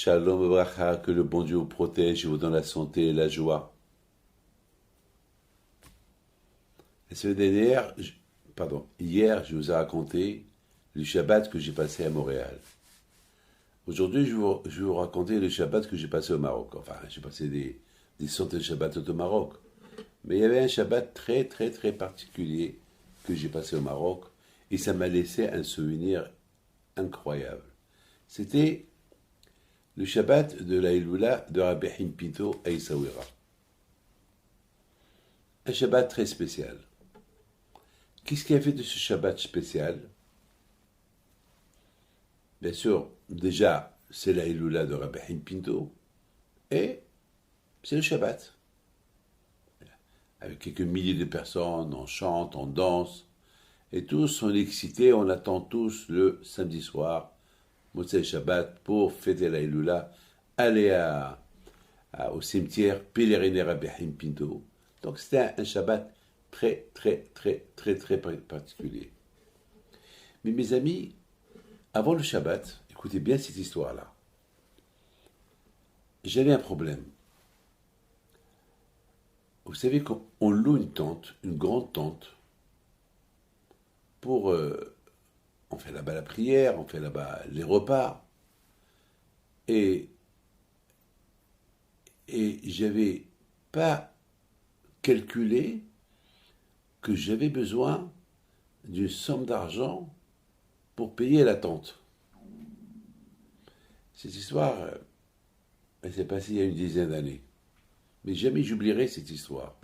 Shalom Bracha, que le bon Dieu vous protège et vous donne la santé et la joie. La semaine dernière, hier, je vous ai raconté le Shabbat que j'ai passé à Montréal. Aujourd'hui, je vais vous raconter le Shabbat que j'ai passé au Maroc. Enfin, j'ai passé des centaines de Shabbats au Maroc. Mais il y avait un Shabbat très, très, très particulier que j'ai passé au Maroc et ça m'a laissé un souvenir incroyable. C'était le Shabbat de la Iloula de Rabbi Haim Pinto à Essaouira. Un Shabbat très spécial. Qu'est-ce qui a fait de ce Shabbat spécial? Bien sûr, déjà, c'est la Iloula de Rabbi Haim Pinto et c'est le Shabbat. Avec quelques milliers de personnes, on chante, on danse, et tous sont excités, on attend tous le samedi soir, Motzei Shabbat, pour fêter la Iloula, aller au cimetière, pèleriner Rabbi Haim Pinto. Donc c'était un Shabbat très, très, très, très, très particulier. Mais mes amis, avant le Shabbat, écoutez bien cette histoire-là. J'avais un problème. Vous savez qu'on loue une tente, une grande tente, pour... on fait là-bas la prière, on fait là-bas les repas. Et j'avais pas calculé que j'avais besoin d'une somme d'argent pour payer la tente. Cette histoire, elle s'est passée il y a une dizaine d'années. Mais jamais j'oublierai cette histoire.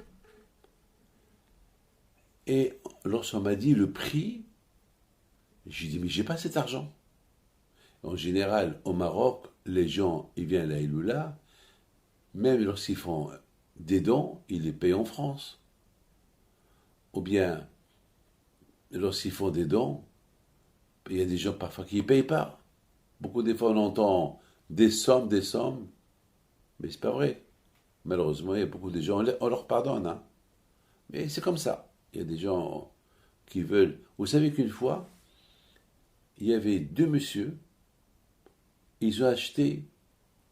Et lorsqu'on m'a dit le prix, j'ai dit, mais j'ai pas cet argent. En général, au Maroc, les gens, ils viennent à la Iloula, même lorsqu'ils font des dons, ils les payent en France. Ou bien, lorsqu'ils font des dons, il y a des gens parfois qui ne payent pas. Beaucoup des fois, on entend des sommes, mais c'est pas vrai. Malheureusement, il y a beaucoup de gens, on leur pardonne, hein. Mais c'est comme ça. Il y a des gens qui veulent... Vous savez qu'une fois, il y avait deux messieurs, ils ont acheté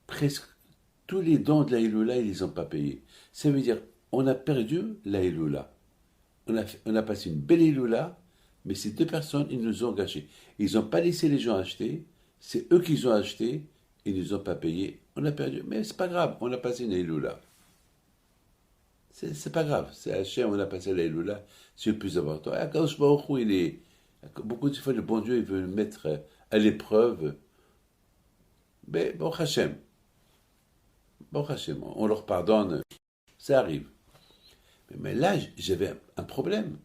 presque tous les dons de la Iloula, ils ne les ont pas payés. Ça veut dire, on a perdu la Iloula. On a passé une belle Iloula, mais ces deux personnes, ils nous ont gâchés. Ils n'ont pas laissé les gens acheter, c'est eux qui ont acheté, ils ne nous ont pas payé. On a perdu, mais c'est pas grave, on a passé une Iloula. C'est pas grave, c'est Hachem, on a passé la Iloula, c'est le plus important. Akadosh Baruch Hu, il est... Beaucoup de fois, le bon Dieu, il veut le mettre à l'épreuve. Mais bon Hachem, on leur pardonne, ça arrive. Mais là, j'avais un problème.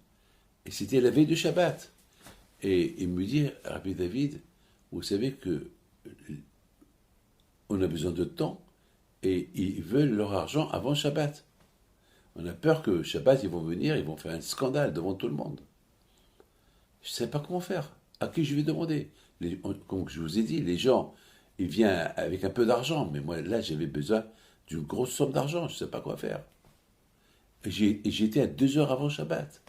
Et c'était la veille du Shabbat. Et il me dit, Rabbi David, vous savez que on a besoin de temps et ils veulent leur argent avant Shabbat. On a peur que Shabbat, ils vont venir, ils vont faire un scandale devant tout le monde. Je ne sais pas comment faire. À qui je vais demander? Comme je vous ai dit, les gens, ils viennent avec un peu d'argent. Mais moi, là, j'avais besoin d'une grosse somme d'argent. Je ne sais pas quoi faire. Et j'étais à 2 heures avant Shabbat.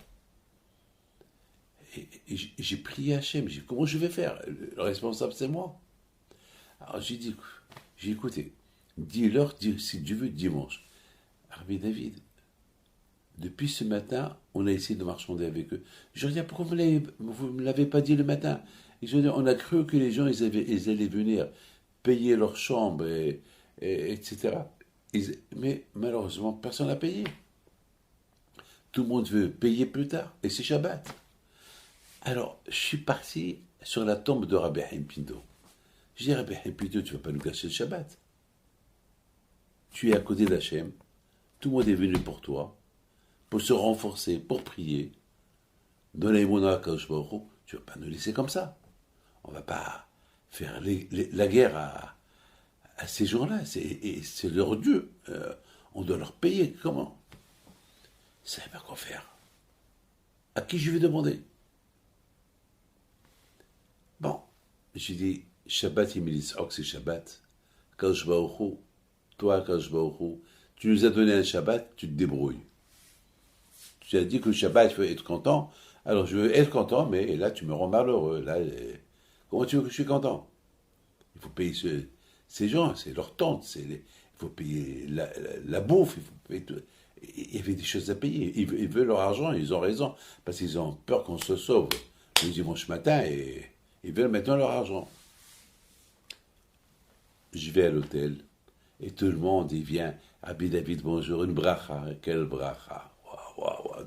Et j'ai prié Hachem. J'ai dit, comment je vais faire? Le responsable, c'est moi. Alors j'ai dit, j'ai écouté. Dis-leur, si Dieu veut, dimanche. Rabbi David, depuis ce matin, on a essayé de marchander avec eux. Je leur dis, pourquoi vous ne me l'avez pas dit le matin? Ils ont dit, on a cru que les gens, ils allaient venir payer leur chambre, etc. Mais malheureusement, personne n'a payé. Tout le monde veut payer plus tard, et c'est Shabbat. Alors, je suis parti sur la tombe de Rabbi Haim Pinto. Je dis, Rabbi Haim Pinto, tu ne vas pas nous gâcher le Shabbat. Tu es à côté d'Hachem, tout le monde est venu pour toi, pour se renforcer, pour prier. Dans la Emouna Akadosh Baruch Hu, tu ne vas pas nous laisser comme ça. On ne va pas faire la guerre à ces gens-là. C'est leur Dieu. On doit leur payer. Comment? Je ne savais pas quoi faire. À qui je vais demander? Bon, j'ai dit, Shabbat, il me dit, oh, c'est Shabbat. Akadosh Baruch Hu, toi, Akadosh Baruch Hu, tu nous as donné un Shabbat, tu te débrouilles. Tu as dit que le Shabbat, il faut être content. Alors, je veux être content, mais là, tu me rends malheureux. Là, comment tu veux que je suis content? Il faut payer Ces gens, c'est leur tente, il faut payer la bouffe, il faut payer tout. Il y avait des choses à payer. Ils veulent leur argent, ils ont raison, parce qu'ils ont peur qu'on se sauve le dimanche matin et ils veulent maintenant leur argent. Je vais à l'hôtel et tout le monde, il vient. Rabbi David, bonjour, une bracha. Quelle bracha? Waouh, waouh,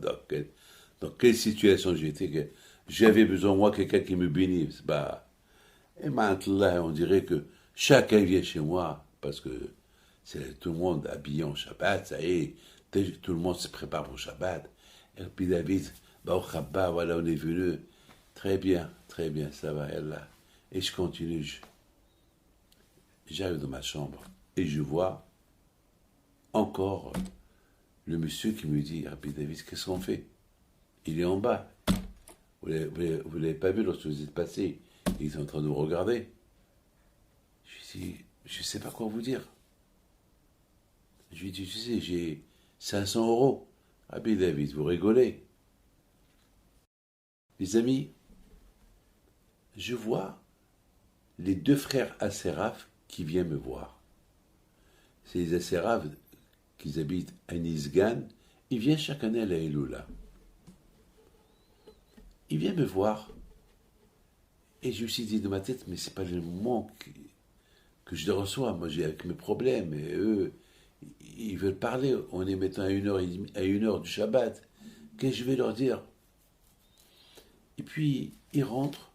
dans quelle situation j'étais que j'avais besoin, moi, quelqu'un qui me bénisse. Bah, et maintenant, on dirait que chacun vient chez moi parce que c'est tout le monde habillé en Shabbat, ça y est, tout le monde se prépare pour Shabbat. Et puis David, bah, au Chabbat, voilà, on est venu. Très bien, ça va, elle là. Et je continue, j'arrive dans ma chambre et je vois encore le monsieur qui me dit, Rabbi David, qu'est-ce qu'on fait? Il est en bas. Vous ne l'avez pas vu lorsque vous êtes passé. Il est en train de vous regarder. Je lui dis, je ne sais pas quoi vous dire. Je lui dis, tu sais, j'ai 500 euros. Rabbi David, vous rigolez. Les amis, je vois les deux frères Aséraf qui viennent me voir. C'est les Aséraf qui habitent à Nisgan. Ils viennent chaque année à la Eloula. Ils viennent me voir. Et je me suis dit dans ma tête, mais c'est pas le moment que je les reçois. Moi, j'ai avec mes problèmes. Et eux, ils veulent parler. On est maintenant à 1h du Shabbat. Qu'est-ce que je vais leur dire? Et puis, ils rentrent.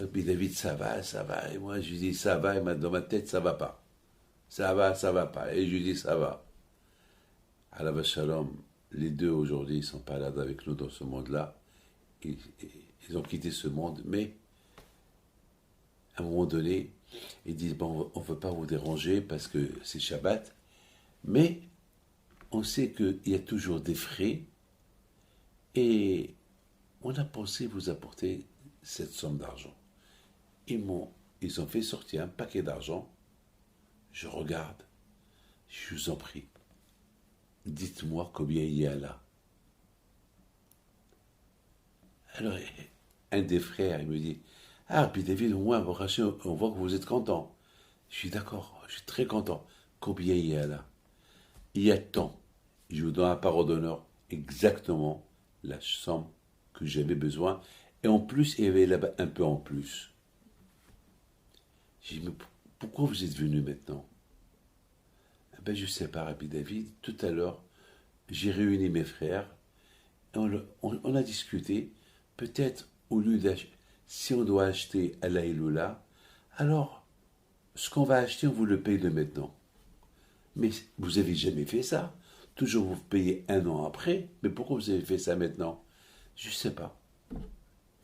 Et puis David, ça va, ça va. Et moi, je lui dis, ça va. Et dans ma tête, ça va pas. Ça va pas. Et je lui dis, ça va. Alav Shalom, les deux aujourd'hui, ils sont pas là avec nous dans ce monde-là. Ils ont quitté ce monde, mais à un moment donné, ils disent, bon, on ne veut pas vous déranger parce que c'est Shabbat, mais on sait qu'il y a toujours des frais et on a pensé vous apporter cette somme d'argent. Ils ont fait sortir un paquet d'argent. Je regarde, je vous en prie, dites-moi combien il y a là. Alors, un des frères, il me dit, ah, puis David, au moins, on voit que vous êtes content. Je suis d'accord, je suis très content. Combien il y a là? Il y a tant. Je vous donne la parole d'honneur, exactement la somme que j'avais besoin. Et en plus, il y avait là-bas un peu en plus. J'ai dit, mais pourquoi vous êtes venu maintenant? Ben, je ne sais pas, Rabbi David. Tout à l'heure, j'ai réuni mes frères. Et on a discuté. Peut-être, au lieu d'acheter, si on doit acheter à la Eloula, alors, ce qu'on va acheter, on vous le paye de maintenant. Mais vous n'avez jamais fait ça. Toujours vous payez un an après. Mais pourquoi vous avez fait ça maintenant? Je ne sais pas.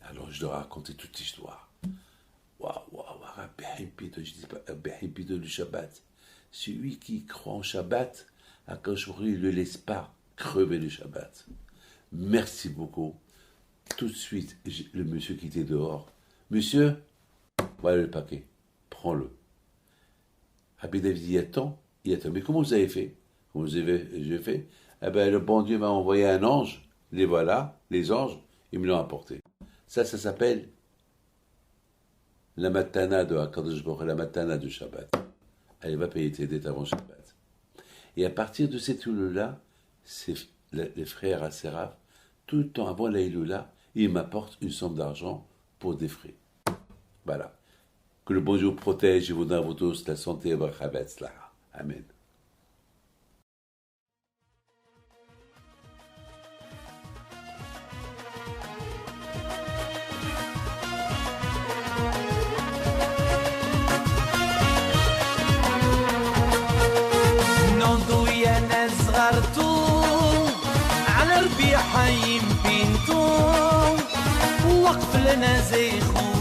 Alors, je leur ai raconté toute l'histoire. Waouh, je dis pas, le Shabbat. Celui qui croit en Shabbat, à quand il ne le laisse pas crever le Shabbat. Merci beaucoup. Tout de suite, le monsieur qui était dehors. Monsieur, voilà le paquet. Prends-le. Rabbi David dit, attends. Mais comment vous avez fait? Comment j'ai fait? Eh bien, le bon Dieu m'a envoyé un ange. Les voilà, les anges, ils me l'ont apporté. Ça s'appelle la matana de Hakadosh Baruch Hu, la matana de Shabbat. Elle va payer tes dettes avant Shabbat. Et à partir de cette Iloula, les frères Aséraf, tout le temps avant la Iloula, ils m'apportent une somme d'argent pour des frais. Voilà. Que le bon Dieu vous protège et vous donne à vous tous la santé et la Shabbat. Amen. على ربيع حيم بنتو وقف لنا زي خو